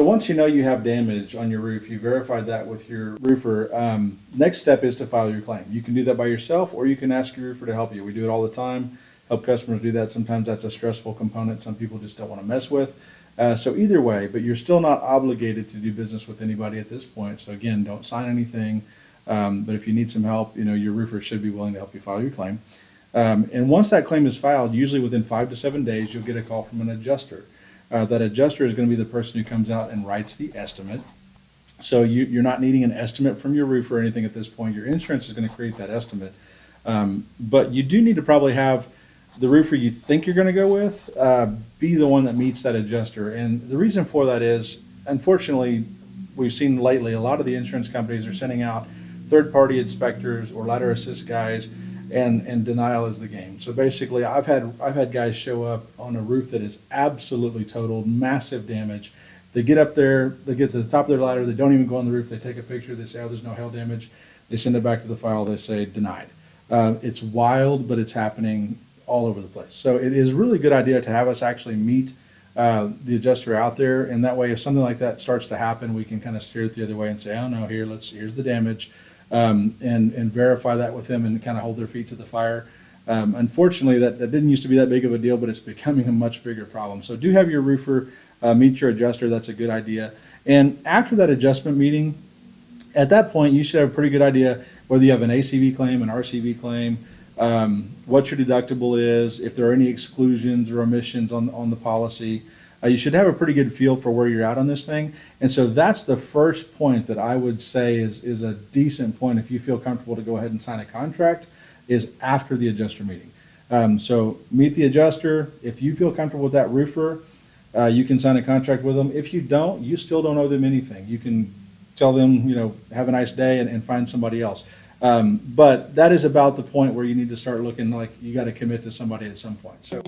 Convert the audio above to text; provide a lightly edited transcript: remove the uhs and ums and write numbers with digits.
So once you know you have damage on your roof, you verified that with your roofer. Next step is to file your claim. You can do that by yourself, or you can ask your roofer to help you. We do it all the time. Help customers do that. Sometimes that's a stressful component some people just don't want to mess with. So either way, but you're still not obligated to do business with anybody at this point. So again, don't sign anything. But if you need some help, your roofer should be willing to help you file your claim. And once that claim is filed, usually within 5 to 7 days, you'll get a call from an adjuster. That adjuster is going to be the person who comes out and writes the estimate. So you're not needing an estimate from your roofer or anything at this point. Your insurance is going to create that estimate. But you do need to probably have the roofer you think you're going to go with be the one that meets that adjuster. And the reason for that is, unfortunately, we've seen lately a lot of the insurance companies are sending out third-party inspectors or ladder assist guys, and denial is the game. So basically, I've had guys show up on a roof that is absolutely totaled, massive damage. They get up there, they get to the top of their ladder, they don't even go on the roof, they take a picture, they say, oh, there's no hail damage. They send it back to the file, they say denied. It's wild, but it's happening all over the place. So it is a really good idea to have us actually meet the adjuster out there, and that way if something like that starts to happen, we can kind of steer it the other way and say, oh no, here's the damage. And verify that with them and kind of hold their feet to the fire. Unfortunately, that didn't used to be that big of a deal, but it's becoming a much bigger problem. So do have your roofer meet your adjuster. That's a good idea. And after that adjustment meeting, at that point, you should have a pretty good idea whether you have an ACV claim, an RCV claim, what your deductible is, if there are any exclusions or omissions on the policy. You should have a pretty good feel for where you're at on this thing. And so that's the first point that I would say is a decent point if you feel comfortable to go ahead and sign a contract, is after the adjuster meeting. So meet the adjuster. If you feel comfortable with that roofer, you can sign a contract with them. If you don't, you still don't owe them anything. You can tell them, have a nice day and find somebody else. But that is about the point where you need to start looking like you got to commit to somebody at some point. So